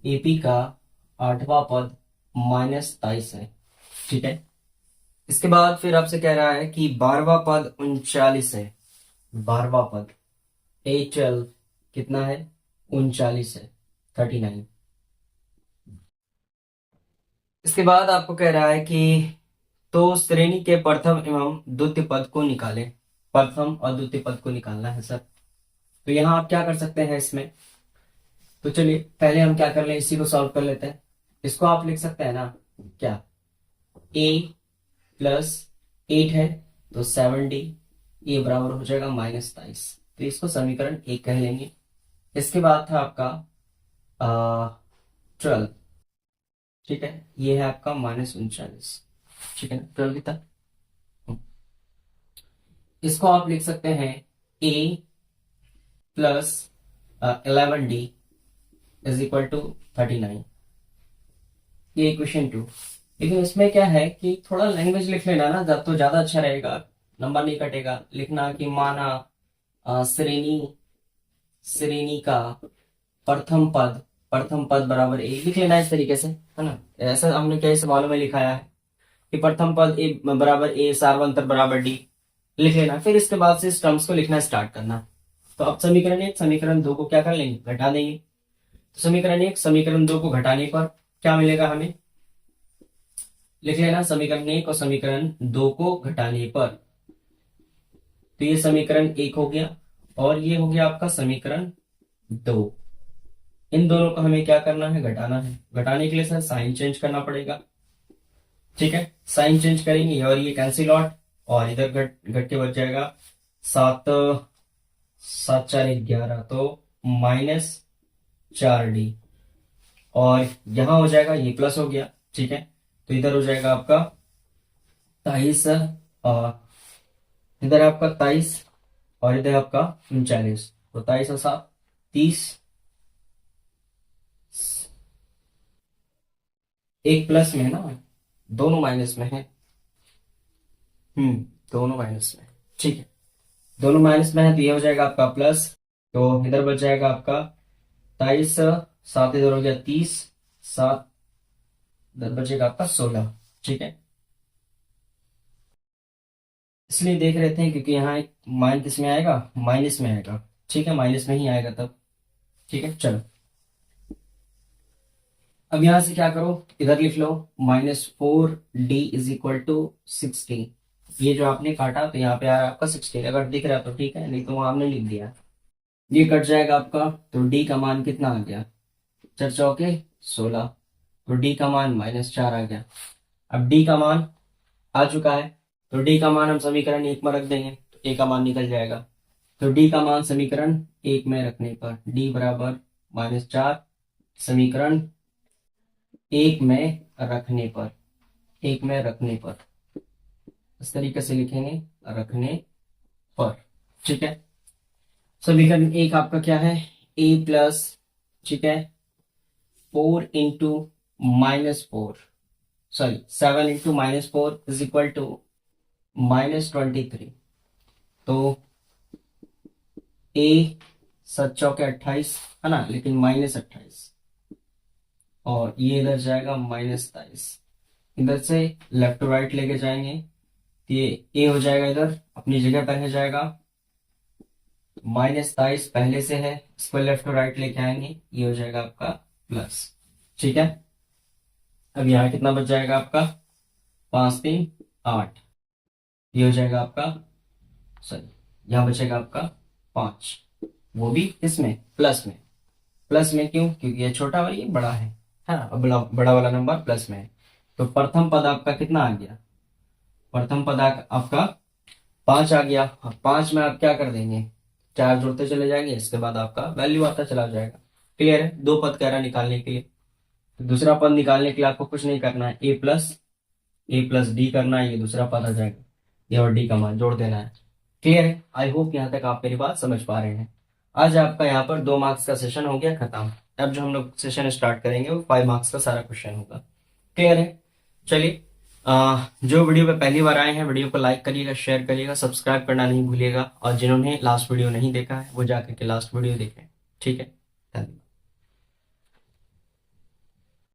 एपी का 8वां पद -23 है। ठीक है, इसके बाद फिर आपसे कह रहा है कि 12वां पद 39 है, 12वां पद A12 कितना है, 39 है, 39। इसके बाद आपको कह रहा है कि तो श्रेणी के प्रथम एवं द्वितीय पद को निकालें, प्रथम और द्वितीय पद को निकालना है सर। तो यहाँ आप क्या कर सकते हैं इसमें, तो चलिए पहले हम क्या कर लें, इसी को सॉल्व कर लेते हैं। इसको आप लिख सकते हैं ना क्या, a + 8 है तो 7d, ये बराबर हो जाएगा -23, तो इसको समीकरण 1 कह लेंगे। इसके बाद था आपका 12, ठीक है, ये है आपका -39। ठीक है ना, 12 तक इसको आप लिख सकते हैं a + 11d = 39, ये इक्वेशन 2। लेकिन इसमें क्या है कि थोड़ा लैंग्वेज लिख लेना ना, जब तो ज्यादा अच्छा रहेगा, नंबर नहीं कटेगा। लिखना कि माना श्रेणी श्रेणी का प्रथम पद, प्रथम पद बराबर ए, लिख लेना इस तरीके से, है ना। ऐसा हमने क्या इस सवालों में लिखाया है कि प्रथम पद ए बराबर ए, सार्वंतर बराबर डी, लिख लेना। फिर इसके बाद से इस टर्म्स को लिखना स्टार्ट करना। तो अब समीकरण 1 समीकरण 2 को क्या कर लेंगे, घटा देंगे। तो समीकरण 1 समीकरण 2 को घटाने पर क्या मिलेगा हमें, लिख लेना समीकरण 1 और समीकरण 2 को घटाने पर। तो ये समीकरण 1 हो गया और ये हो गया आपका समीकरण 2। इन दोनों को हमें क्या करना है, घटाना है। घटाने के लिए सर साइन चेंज करना पड़ेगा। ठीक है, साइन चेंज करेंगे और ये कैंसिल आउट, और इधर घट घट के बच जाएगा 7 7 4 11, तो -4d, और यहां हो जाएगा ये प्लस हो गया। ठीक है, तो इधर हो जाएगा आपका 23, और इधर आपका 23 और इधर आपका 39, तो 23 और 7 30, एक प्लस में है ना, दोनों माइनस में है। दोनों माइनस में, ठीक है, दोनों माइनस में है, तो ये हो जाएगा आपका प्लस, तो इधर बच जाएगा आपका 23, 7 इधर हो गया 30, 7 इधर बचेगा आपका 16। ठीक है, इसलिए देख रहे थे क्योंकि यहाँ एक माइन किस में आएगा, माइनस में आएगा। ठीक है, माइनस में ही आएगा तब। ठीक है, चलो अब यहां से क्या करो, इधर लिख लो -4d = 60। ये जो आपने काटा तो यहाँ पे आया आपका 60, अगर दिख रहा तो ठीक है, नहीं तो वहां हमने लिख दिया। ये कट जाएगा आपका, तो d का मान कितना आ गया, 4 चौके 16, तो d का मान -4 आ गया। अब d का मान आ चुका है, तो d का मान हम समीकरण 1 में रख देंगे, तो a का मान निकल जाएगा। तो डी का मान समीकरण 1 में रखने पर डी बराबर -4, समीकरण 1 में रखने पर, 1 में रखने पर इस तरीके से लिखेंगे, रखने पर। ठीक है, समीकरण 1 आपका क्या है, ए प्लस, ठीक है, 4 into -4, sorry 7 into -4 is equal to -23। तो ए 7 चौके 28 है ना, लेकिन -28, और ये इधर जाएगा -23। इधर से लेफ्ट टू राइट लेके जाएंगे, ये ए हो जाएगा इधर अपनी जगह पर है जाएगा, -23 पहले से है, इसको लेफ्ट टू राइट लेके आएंगे, ये हो जाएगा आपका प्लस। ठीक है, अब यहाँ कितना बच जाएगा आपका, 5 3 8, ये हो जाएगा आपका, सॉरी यहाँ बचेगा आपका 5, वो भी इसमें प्लस में। प्लस में क्यों, क्योंकि ये छोटा और ये बड़ा है ना, बड़ा वाला नंबर प्लस में है। तो प्रथम पद आपका कितना आ गया, प्रथम पद आपका 5 आ गया। 5 में आप क्या कर देंगे, 4 जोड़ते चले जाएंगे, इसके बाद आपका वैल्यू आता चला जाएगा। क्लियर है, 2 पद कह रहा है निकालने के लिए। तो दूसरा पद निकालने के लिए आपको कुछ नहीं करना है, ए प्लस डी करना है, ये दूसरा पद आ जाएगा, ये और डी का मान जोड़ देना है। क्लियर है, आई होप यहाँ तक आप मेरी बात समझ पा रहे हैं। आज आपका यहाँ पर 2 मार्क्स का सेशन हो गया खत्म। अब जो हम लोग सेशन स्टार्ट करेंगे वो 5 मार्क्स का सारा क्वेश्चन होगा। क्लियर है, चलिए जो वीडियो पे पहली बार आए हैं, वीडियो को लाइक करिएगा, शेयर करिएगा, सब्सक्राइब करना नहीं भूलिएगा, और जिन्होंने लास्ट वीडियो नहीं देखा है वो जाकर के लास्ट वीडियो देखें। ठीक है, धन्यवाद।